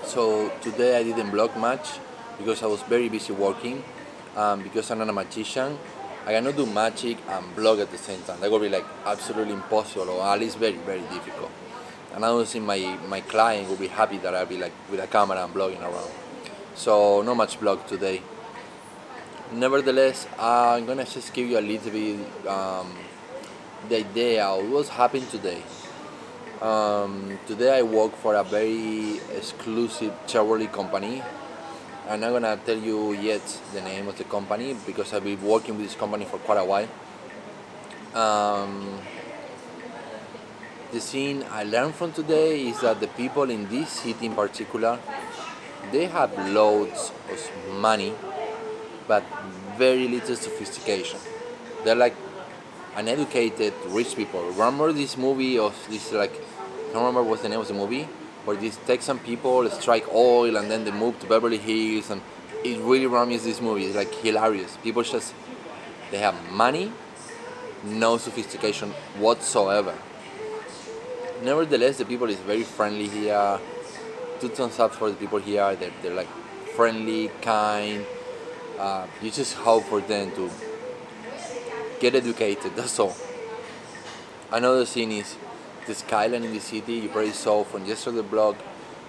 So today I didn't blog much because I was very busy working. Because I'm not a magician, I cannot do magic and blog at the same time. That would be like absolutely impossible, or at least very, very difficult. And I don't think my client will be happy that I'll be like with a camera and blogging around. So not much blog today. Nevertheless, I'm gonna just give you a little bit the idea of what's happened today. Today I work for a very exclusive Chevrolet company. I'm not gonna tell you yet the name of the company because I've been working with this company for quite a while. Um, the thing I learned from today is that the people in this city in particular, they have loads of money, but very little sophistication. They're like uneducated rich people. Remember this movie of this like I don't remember what's the name of the movie, where these Texan people strike oil and then they move to Beverly Hills, and it really reminds me of this movie. It's like hilarious. People just they have money, no sophistication whatsoever. Nevertheless, the people is very friendly here. Two thumbs up for the people here. They're like friendly, kind. You just hope for them to get educated. That's all. Another thing is the skyline in the city. You probably saw from yesterday's blog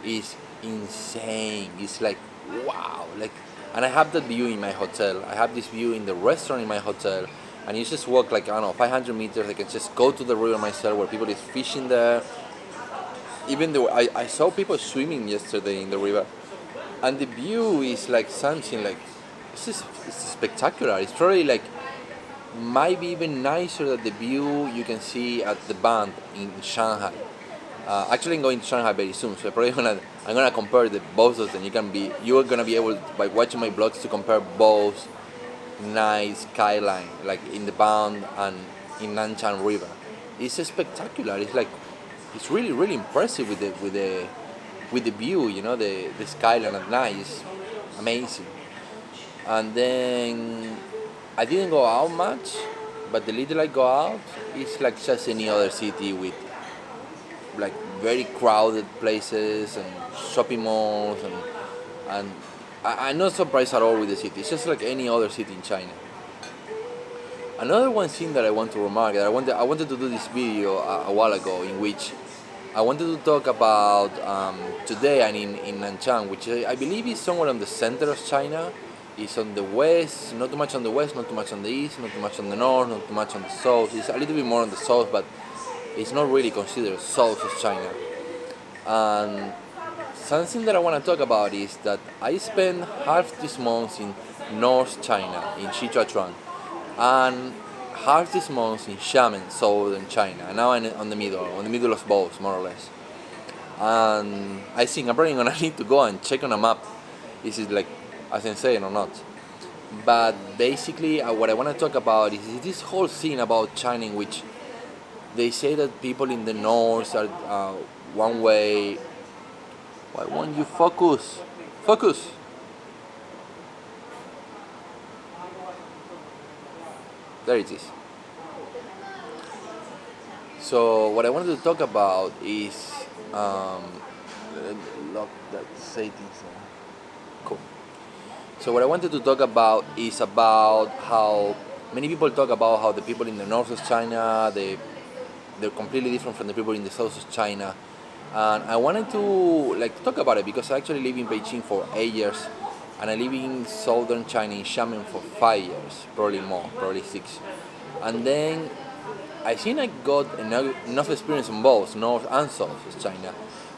is insane. It's like wow. Like, and I have that view in my hotel. I have this view in the restaurant in my hotel, and you just walk like I don't know 500 meters. I can just go to the river myself where people is fishing there. Even though I saw people swimming yesterday in the river, and the view is like something like it's spectacular. It's probably like might be even nicer than the view you can see at the band in Shanghai. Actually, I'm going to Shanghai very soon, so I'm gonna compare the both of them. You are gonna be able by watching my blogs to compare both nice skyline like in the band and in Nanchang River. It's spectacular. It's like it's really really impressive with the view. You know the skyline at night is amazing. And then I didn't go out much, but the little I go out, it's like just any other city with like very crowded places and shopping malls and I'm not surprised at all with the city. It's just like any other city in China. Another one thing that I want to remark that I wanted to do this video a while ago in which I wanted to talk about today and in Nanchang, which I believe is somewhere on the center of China. It's on the west, not too much on the west, not too much on the east, not too much on the north, not too much on the south. It's a little bit more on the south, but it's not really considered south of China. And something that I want to talk about is that I spent half this month in North China, in Sichuan, and half this month in Xiamen, southern China. And now I'm on the middle of both, more or less. And I think I'm probably gonna need to go and check on a map. Is it like as insane or not? But basically, what I want to talk about is this whole thing about China, in which they say that people in the north are one way. Why won't you focus? Focus. There it is. So what I wanted to talk about is lock that settings. Cool. So what I wanted to talk about is about how many people talk about how the people in the north of China they're completely different from the people in the south of China, and I wanted to like talk about it because I actually live in Beijing for 8 years, and I live in southern China in Xiamen for 5 years, probably more, probably 6, and then I think I got enough experience in both north and south of China,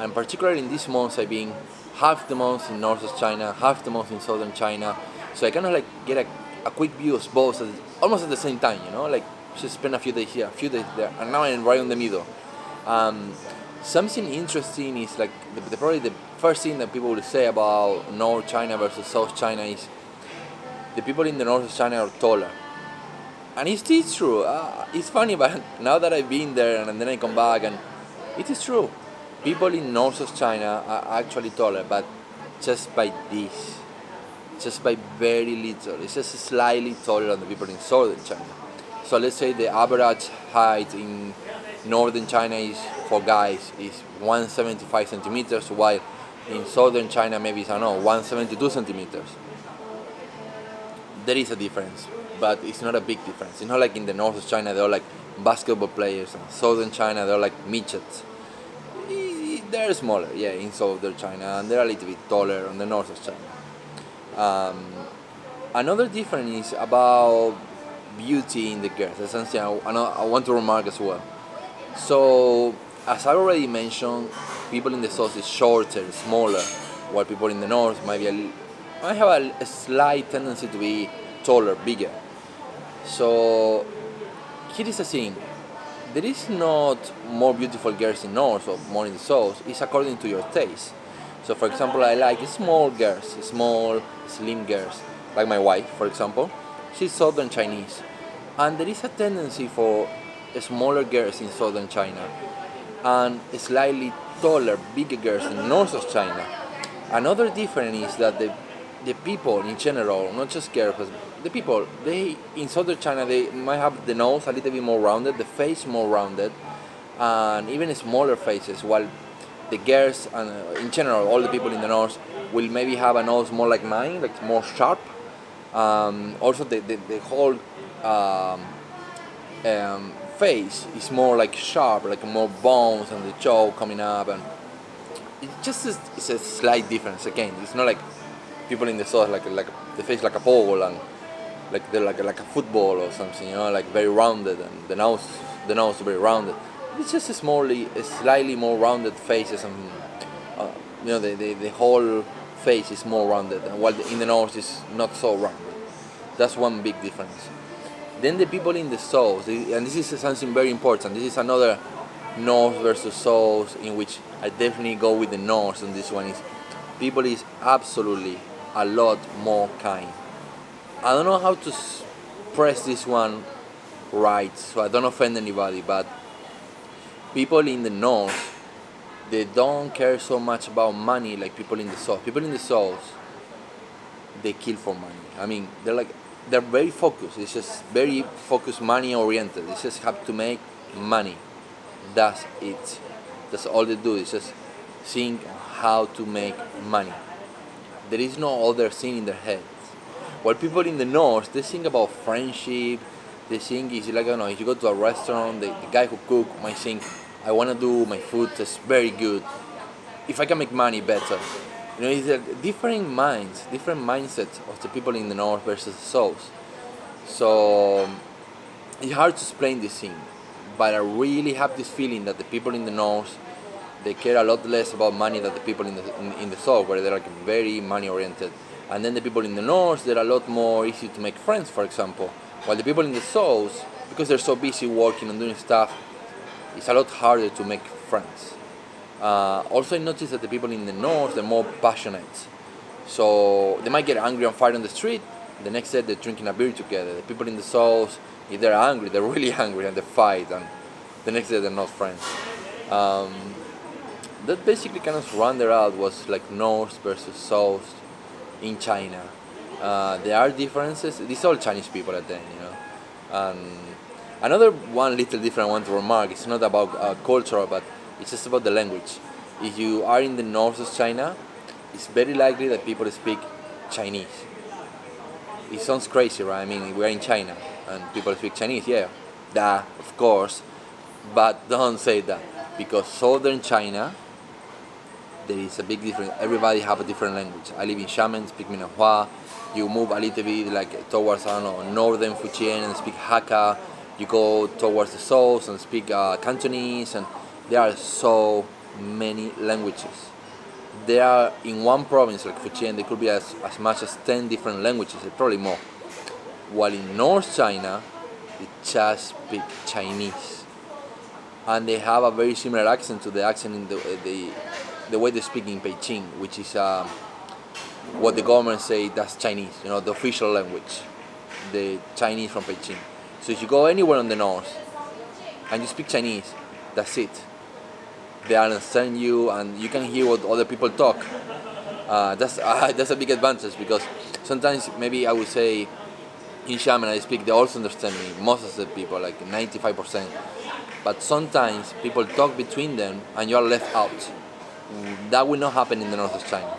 and particularly in this month I've been half the month in north of China, half the month in southern China, so I kind of like get a quick view of both almost at the same time, like just spend a few days here, a few days there, and now I'm right in the middle. Um, Something interesting is like probably the first thing that people will say about North China versus South China is the people in the north of China are taller. And it's true. It's funny, but now that I've been there and then I come back, and it is true. People in north of China are actually taller, but just by this, just by very little. It's just slightly taller than the people in southern China. So let's say the average height in northern China is for guys is 175 centimeters, while In southern China, maybe it's, I don't know, 172 centimeters. There is a difference, but it's not a big difference. It's not like in the north of China, they're like basketball players, and southern China, they're like midgets. They're smaller, yeah, in southern China, and they're a little bit taller on the north of China. Um, Another difference is about beauty in the girls. That's something I want to remark as well. So, as I already mentioned, people in the south is shorter, smaller, while people in the north might have a slight tendency to be taller, bigger. So, here is the thing: there is not more beautiful girls in north or more in the south. It's according to your taste. So, for example, I like small girls, small, slim girls, like my wife, for example. She's southern Chinese, and there is a tendency for smaller girls in southern China and slightly taller, bigger girls in north of China. Another difference is that the people in general, not just girls, but the people, they in southern China they might have the nose a little bit more rounded, the face more rounded, and even smaller faces. While the girls and in general, all the people in the north will maybe have a nose more like mine, like more sharp. Also, the whole um, face is more like sharp, like more bones and the jaw coming up, and it's a slight difference. Again, it's not like people in the south like the face like a pole and like they're like a football or something, like very rounded and the nose very rounded. It's just a slightly more rounded faces and the whole face is more rounded, and while in the north is not so rounded. That's one big difference. Then the people in the south, and this is something very important. This is another north versus south in which I definitely go with the north. And this one is people is absolutely a lot more kind. I don't know how to press this one right, so I don't offend anybody. But people in the north, they don't care so much about money like people in the south. People in the south, they kill for money. I mean, they're very focused. It's just very focused, money oriented. They just have to make money. That's it. That's all they do. It's just think how to make money. There is no other thing in their heads. While people in the north, they think about friendship. They think it's like, I don't know, if you go to a restaurant, the guy who cook might think, I want to do my food taste very good. If I can make money better. It's a different mindsets of the people in the north versus the south. So it's hard to explain this thing, but I really have this feeling that the people in the north, they care a lot less about money than the people in the south, where they're like very money oriented. And then the people in the north, they're a lot more easy to make friends, for example. While the people in the south, because they're so busy working and doing stuff, it's a lot harder to make friends. Also, I noticed that the people in the north, they're more passionate. So they might get angry and fight on the street. The next day, they're drinking a beer together. The people in the south, if they're angry, they're really angry and they fight. And the next day, they're not friends. That basically kind of rounded out was like north versus south in China. There are differences. These are all Chinese people at the end. And another one little different I want to remark. It's not about culture, but it's just about the language. If you are in the north of China, it's very likely that people speak Chinese. It sounds crazy, right? I mean, we're in China and people speak Chinese, yeah. Duh, of course. But don't say that. Because southern China, there is a big difference. Everybody have a different language. I live in Xiamen, speak Minahua. You move a little bit like towards, I don't know, northern Fujian and speak Hakka. You go towards the south and speak Cantonese, and there are so many languages. There are in one province like Fujian, there could be as much as 10 different languages, probably more. While in North China, they just speak Chinese, and they have a very similar accent to the accent in the way they speak in Beijing, which is what the government say that's Chinese, the official language, the Chinese from Beijing. So if you go anywhere in the north and you speak Chinese, that's it. They understand you and you can hear what other people talk. That's a big advantage, because sometimes maybe I would say in Xiamen I speak, they also understand me, most of the people, like 95%. But sometimes people talk between them and you are left out. that will not happen in the north of China.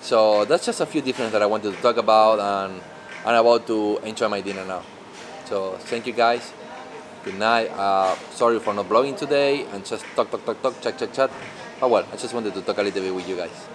So that's just a few differences that I wanted to talk about, and I'm about to enjoy my dinner now. So thank you guys. Good night. Sorry for not blogging today and just talk, chat. Oh well, I just wanted to talk a little bit with you guys.